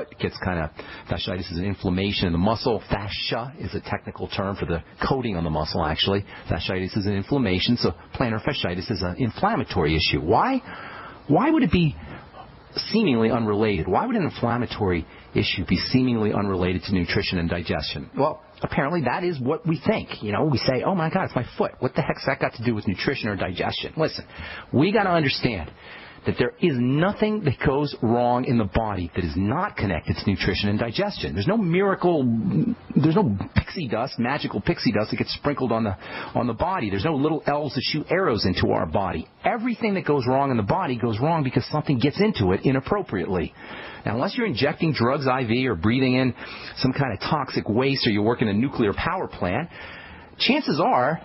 It gets kind of, fasciitis is an inflammation in the muscle. Fascia is a technical term for the coating on the muscle, actually. Fasciitis is an inflammation, so plantar fasciitis is an inflammatory issue. Why would it be seemingly unrelated? Why would an inflammatory issue be seemingly unrelated to nutrition and digestion? Well, apparently that is what we think. You know, we say, oh my God, it's my foot. What the heck's that got to do with nutrition or digestion? Listen, we got to understand that there is nothing that goes wrong in the body that is not connected to nutrition and digestion. There's no miracle, there's no pixie dust, magical pixie dust that gets sprinkled on the body. There's no little elves that shoot arrows into our body. Everything that goes wrong in the body goes wrong because something gets into it inappropriately. Now, unless you're injecting drugs IV or breathing in some kind of toxic waste or you work in a nuclear power plant, chances are,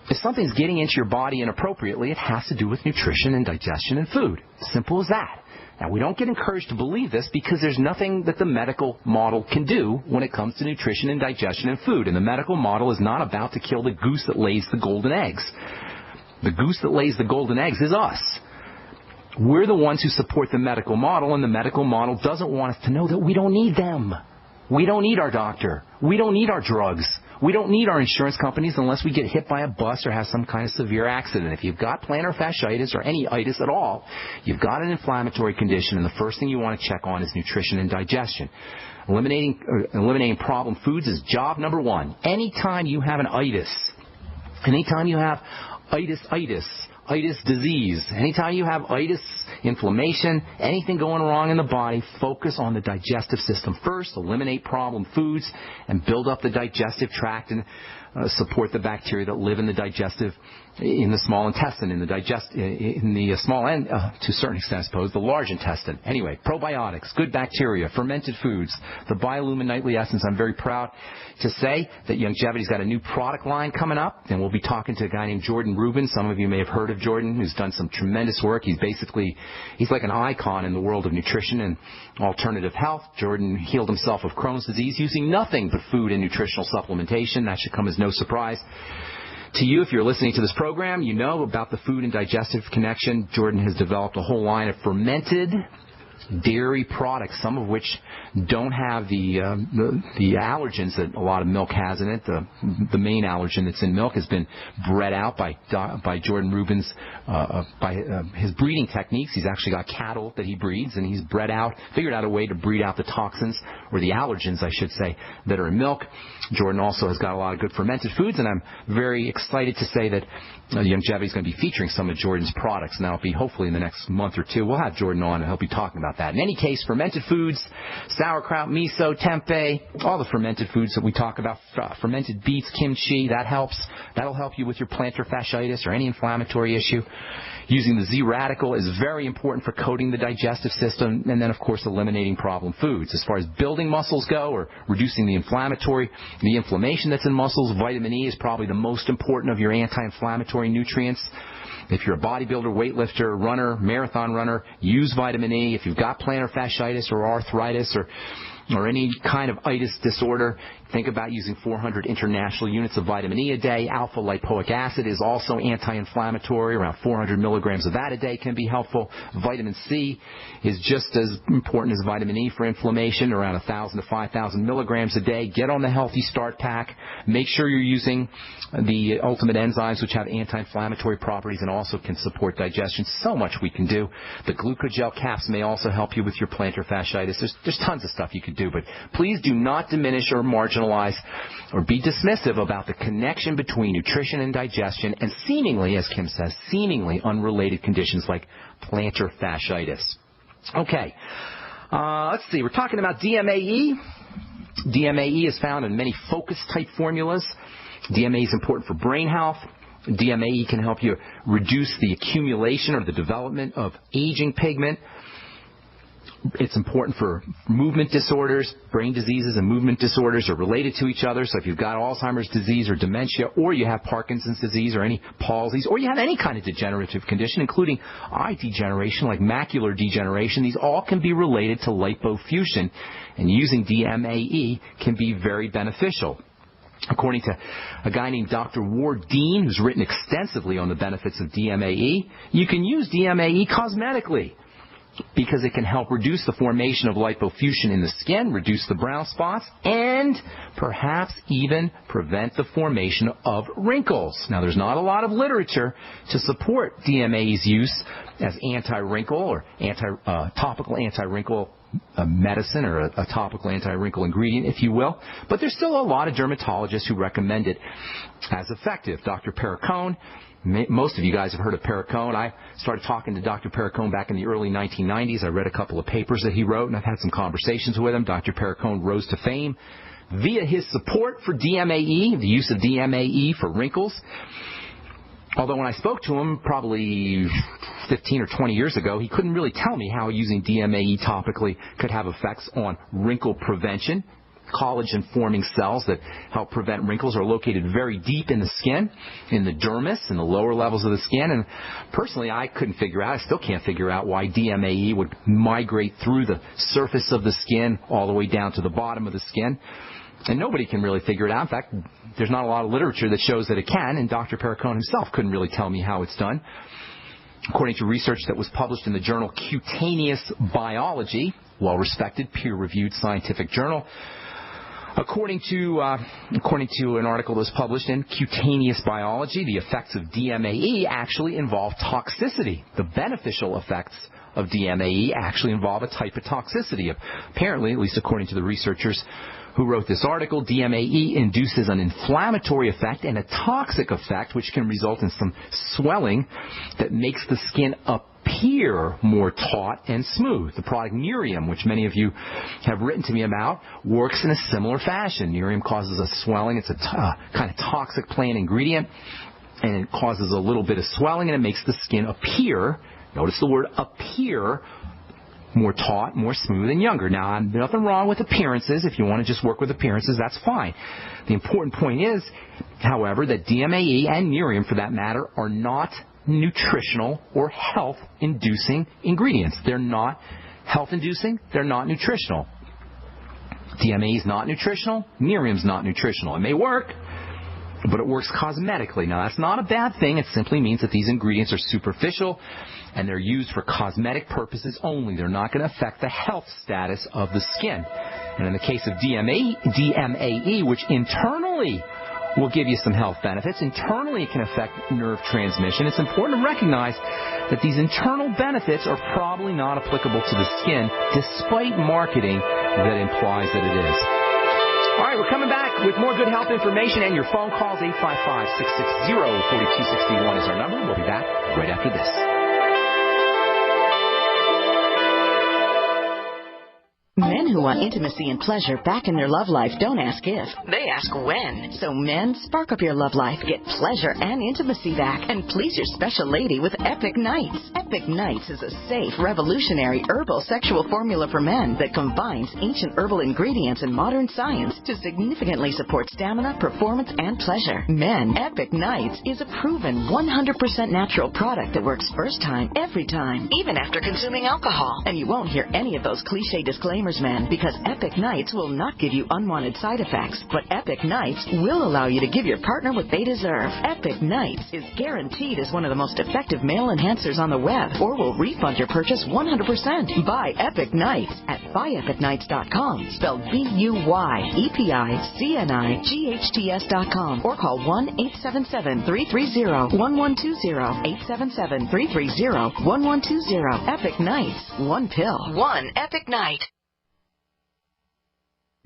if something's getting into your body inappropriately, it has to do with nutrition and digestion and food. Simple as that. Now, we don't get encouraged to believe this because there's nothing that the medical model can do when it comes to nutrition and digestion and food. And the medical model is not about to kill the goose that lays the golden eggs. The goose that lays the golden eggs is us. We're the ones who support the medical model, and the medical model doesn't want us to know that we don't need them. We don't need our doctor. We don't need our drugs. We don't need our insurance companies unless we get hit by a bus or have some kind of severe accident. If you've got plantar fasciitis or any itis at all, you've got an inflammatory condition, and the first thing you want to check on is nutrition and digestion. Eliminating problem foods is job number one. Anytime you have an itis, anytime you have itis disease, anytime you have itis, inflammation, anything going wrong in the body, focus on the digestive system first, eliminate problem foods, and build up the digestive tract and support the bacteria that live in the digestive, in the small intestine, in the small end, to a certain extent, I suppose, the large intestine. Anyway, probiotics, good bacteria, fermented foods, the Biolumin Nightly Essence. I'm very proud to say that Youngevity's got a new product line coming up, and we'll be talking to a guy named Jordan Rubin. Some of you may have heard of Jordan, who's done some tremendous work. He's like an icon in the world of nutrition and alternative health. Jordan healed himself of Crohn's disease using nothing but food and nutritional supplementation. That should come as no surprise to you. If you're listening to this program, you know about the food and digestive connection. Jordan has developed a whole line of fermented dairy products, some of which don't have the allergens that a lot of milk has in it. The main allergen that's in milk has been bred out by Jordan Rubin's his breeding techniques. He's actually got cattle that he breeds, and he's figured out a way to breed out the toxins, or the allergens, I should say, that are in milk. Jordan also has got a lot of good fermented foods, and I'm very excited to say that Youngevity is going to be featuring some of Jordan's products. Now, it'll be hopefully in the next month or two. We'll have Jordan on, and he'll be talking about that. In any case, fermented foods, sauerkraut, miso, tempeh, all the fermented foods that we talk about, fermented beets, kimchi, that helps. That'll help you with your plantar fasciitis or any inflammatory issue. Using the Z radical is very important for coating the digestive system, and then, of course, eliminating problem foods. As far as building muscles go, or reducing the inflammation that's in muscles, vitamin E is probably the most important of your anti-inflammatory nutrients. If you're a bodybuilder, weightlifter, runner, marathon runner, use vitamin E. If you've got plantar fasciitis or arthritis or any kind of itis disorder, think about using 400 international units of vitamin E a day. Alpha lipoic acid is also anti-inflammatory. Around 400 milligrams of that a day can be helpful. Vitamin C is just as important as vitamin E for inflammation, around 1,000 to 5,000 milligrams a day. Get on the Healthy Start Pack. Make sure you're using the Ultimate Enzymes, which have anti-inflammatory properties and also can support digestion. So much we can do. The glucogel caps may also help you with your plantar fasciitis. There's tons of stuff you could do, but please do not diminish or marginalize or be dismissive about the connection between nutrition and digestion and seemingly, as Kim says, seemingly unrelated conditions like plantar fasciitis. Okay, let's see. We're talking about DMAE. DMAE is found in many focus-type formulas. DMAE is important for brain health. DMAE can help you reduce the accumulation or the development of aging pigment. It's important for movement disorders. Brain diseases and movement disorders are related to each other. So if you've got Alzheimer's disease or dementia, or you have Parkinson's disease or any palsies, or you have any kind of degenerative condition, including eye degeneration like macular degeneration, these all can be related to lipofuscin, and using DMAE can be very beneficial. According to a guy named Dr. Ward Dean, who's written extensively on the benefits of DMAE, you can use DMAE cosmetically. because it can help reduce the formation of lipofuscin in the skin, reduce the brown spots, and perhaps even prevent the formation of wrinkles. Now, there's not a lot of literature to support DMAE's use as anti-wrinkle or topical anti-wrinkle medicine, or a topical anti-wrinkle ingredient, if you will. But there's still a lot of dermatologists who recommend it as effective. Dr. Perricone, most of you guys have heard of Perricone. I started talking to Dr. Perricone back in the early 1990s. I read a couple of papers that he wrote, and I've had some conversations with him. Dr. Perricone rose to fame via his support for DMAE, the use of DMAE for wrinkles. Although when I spoke to him probably 15 or 20 years ago, he couldn't really tell me how using DMAE topically could have effects on wrinkle prevention. Collagen-forming cells that help prevent wrinkles are located very deep in the skin, in the dermis, in the lower levels of the skin. And personally, I couldn't figure out, I still can't figure out why DMAE would migrate through the surface of the skin all the way down to the bottom of the skin. And nobody can really figure it out. In fact, there's not a lot of literature that shows that it can, and Dr. Perricone himself couldn't really tell me how it's done. According to research that was published in the journal Cutaneous Biology, well-respected, peer-reviewed scientific journal, According to an article that was published in Cutaneous Biology, the effects of DMAE actually involve toxicity. The beneficial effects of DMAE actually involve a type of toxicity. Apparently, at least according to the researchers who wrote this article, DMAE induces an inflammatory effect and a toxic effect, which can result in some swelling that makes the skin appear more taut and smooth. The product Nerium, which many of you have written to me about, works in a similar fashion. Nerium causes a swelling. It's a kind of toxic plant ingredient, and it causes a little bit of swelling, and it makes the skin appear, notice the word appear, more taut, more smooth, and younger. Now, nothing wrong with appearances. If you want to just work with appearances, that's fine. The important point is, however, that DMAE and Nerium, for that matter, are not nutritional or health-inducing ingredients. They're not health-inducing. They're not nutritional. DMAE is not nutritional. Nerium's not nutritional. It may work, but it works cosmetically. Now, that's not a bad thing. It simply means that these ingredients are superficial and they're used for cosmetic purposes only. They're not going to affect the health status of the skin. And in the case of DMAE, which internally will give you some health benefits, internally it can affect nerve transmission. It's important to recognize that these internal benefits are probably not applicable to the skin, despite marketing that implies that it is. All right, we're coming back with more good health information and your phone calls. 855-660-4261 is our number. We'll be back right after this. Men who want intimacy and pleasure back in their love life don't ask if, they ask when. So men, spark up your love life, get pleasure and intimacy back, and please your special lady with Epic Nights. Epic Nights is a safe, revolutionary herbal sexual formula for men that combines ancient herbal ingredients and modern science to significantly support stamina, performance, and pleasure. Men, Epic Nights is a proven 100% natural product that works first time, every time, even after consuming alcohol. And you won't hear any of those cliche disclaimers, men, because Epic Nights will not give you unwanted side effects, but Epic Nights will allow you to give your partner what they deserve. Epic Nights is guaranteed as one of the most effective male enhancers on the web, or will refund your purchase 100%. Buy Epic Nights at buyepicnights.com, spelled BUYEPICNIGHTS.com, or call 1-877-330-1120, 877-330-1120. Epic Nights, one pill, one Epic Night.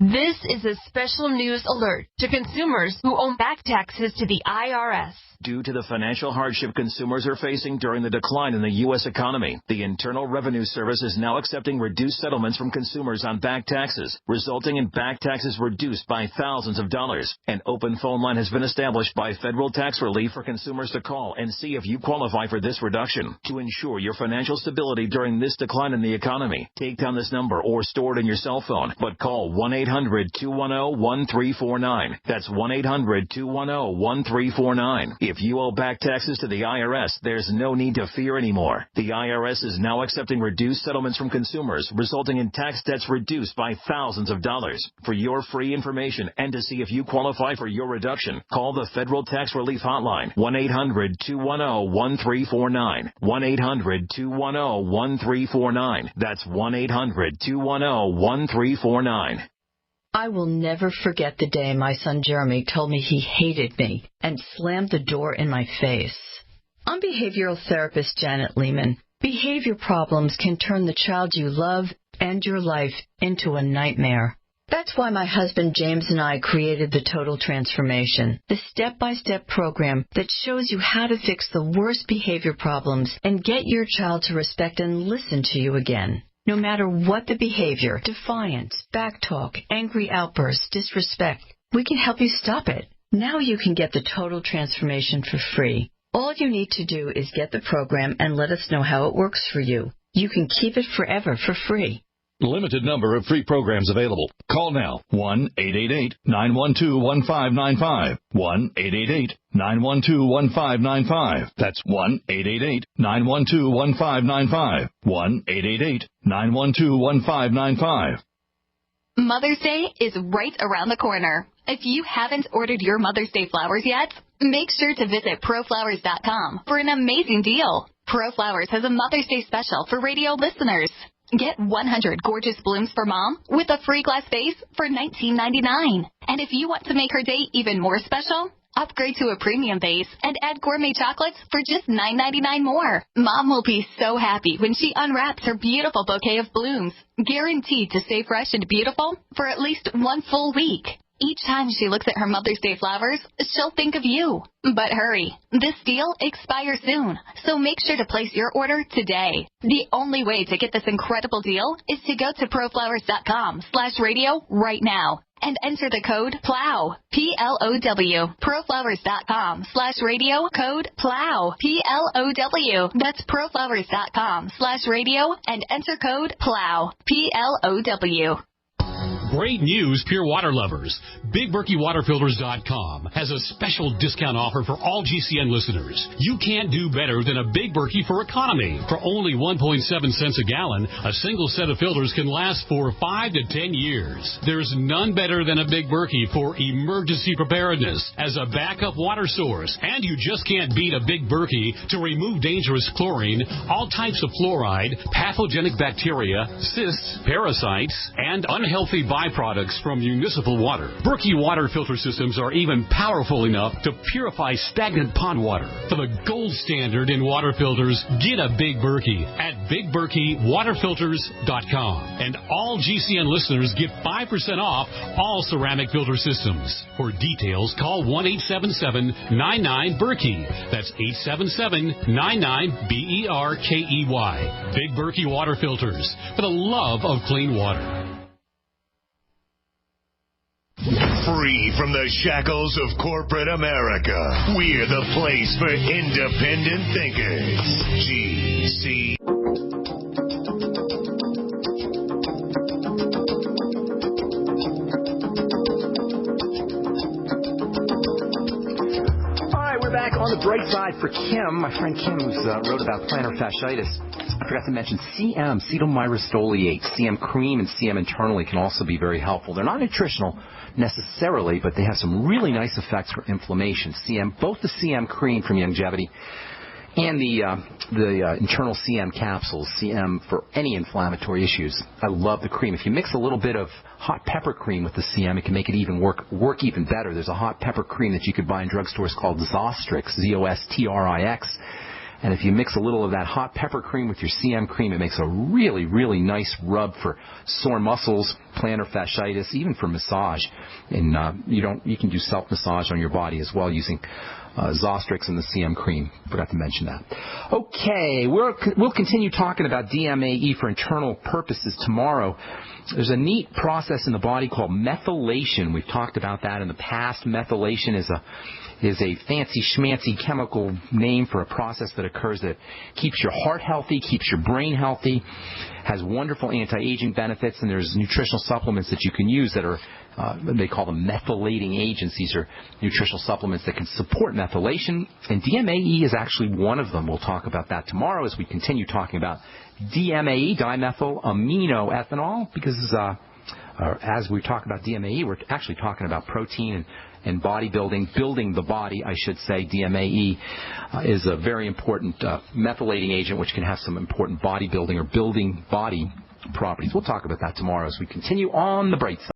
This is a special news alert to consumers who owe back taxes to the IRS. Due to the financial hardship consumers are facing during the decline in the U.S. economy, the Internal Revenue Service is now accepting reduced settlements from consumers on back taxes, resulting in back taxes reduced by thousands of dollars. An open phone line has been established by Federal Tax Relief for consumers to call and see if you qualify for this reduction. To ensure your financial stability during this decline in the economy, take down this number or store it in your cell phone, but call 1-800 1-800-210-1349. That's 1-800-210-1349. If you owe back taxes to the IRS, there's no need to fear anymore. The IRS is now accepting reduced settlements from consumers, resulting in tax debts reduced by thousands of dollars. For your free information and to see if you qualify for your reduction, call the Federal Tax Relief Hotline, 1-800-210-1349. 1-800-210-1349. That's 1-800-210-1349. I will never forget the day my son Jeremy told me he hated me and slammed the door in my face. I'm behavioral therapist Janet Lehman. Behavior problems can turn the child you love and your life into a nightmare. That's why my husband James and I created the Total Transformation, the step-by-step program that shows you how to fix the worst behavior problems and get your child to respect and listen to you again. No matter what the behavior, defiance, backtalk, angry outbursts, disrespect, we can help you stop it. Now you can get the Total Transformation for free. All you need to do is get the program and let us know how it works for you. You can keep it forever for free. Limited number of free programs available. Call now. 1-888-912-1595. 1-888-912-1595. That's 1-888-912-1595. 1-888-912-1595. Mother's Day is right around the corner. If you haven't ordered your Mother's Day flowers yet, make sure to visit proflowers.com for an amazing deal. ProFlowers has a Mother's Day special for radio listeners. Get 100 gorgeous blooms for Mom with a free glass vase for $19.99. And if you want to make her day even more special, upgrade to a premium vase and add gourmet chocolates for just $9.99 more. Mom will be so happy when she unwraps her beautiful bouquet of blooms, guaranteed to stay fresh and beautiful for at least one full week. Each time she looks at her Mother's Day flowers, she'll think of you. But hurry, this deal expires soon, so make sure to place your order today. The only way to get this incredible deal is to go to proflowers.com/radio right now and enter the code PLOW, P-L-O-W, proflowers.com/radio, code PLOW, P-L-O-W. That's proflowers.com/radio and enter code PLOW, P-L-O-W. Great news, pure water lovers. BigBerkeyWaterFilters.com has a special discount offer for all GCN listeners. You can't do better than a Big Berkey for economy. For only 1.7 cents a gallon, a single set of filters can last for 5 to 10 years. There's none better than a Big Berkey for emergency preparedness as a backup water source. And you just can't beat a Big Berkey to remove dangerous chlorine, all types of fluoride, pathogenic bacteria, cysts, parasites, and unhealthy byproducts from municipal water. Berkey water filter systems are even powerful enough to purify stagnant pond water. For the gold standard in water filters, get a Big Berkey at BigBerkeyWaterFilters.com. And all GCN listeners get 5% off all ceramic filter systems. For details, call 1-877-99-BERKEY. That's 877-99-BERKEY. Big Berkey Water Filters, for the love of clean water. Free from the shackles of corporate America, we're the place for independent thinkers. GC. All right, we're back on the bright side for Kim. My friend Kim, who's wrote about plantar fasciitis. I forgot to mention CM, cetyl-myrostoliate, CM cream and CM internally can also be very helpful. They're not nutritional necessarily, but they have some really nice effects for inflammation. CM, both the CM cream from Youngevity and the internal CM capsules, CM for any inflammatory issues. I love the cream. If you mix a little bit of hot pepper cream with the CM, it can make it even work even better. There's a hot pepper cream that you could buy in drugstores called Zostrix, Z-O-S-T-R-I-X. And if you mix a little of that hot pepper cream with your CM cream, it makes a really, really nice rub for sore muscles, plantar fasciitis, even for massage. And you can do self-massage on your body as well using Zostrix and the CM cream. Forgot to mention that. Okay, we'll continue talking about DMAE for internal purposes tomorrow. There's a neat process in the body called methylation. We've talked about that in the past. Methylation is a fancy schmancy chemical name for a process that occurs that keeps your heart healthy, keeps your brain healthy. has wonderful anti-aging benefits, and there's nutritional supplements that you can use that are, they call them methylating agents. These are nutritional supplements that can support methylation, and DMAE is actually one of them. We'll talk about that tomorrow as we continue talking about DMAE, dimethyl aminoethanol, because as we talk about DMAE, we're actually talking about protein and bodybuilding, building the body, I should say. DMAE is a very important methylating agent, which can have some important bodybuilding or building body properties. We'll talk about that tomorrow as we continue on the Brightside.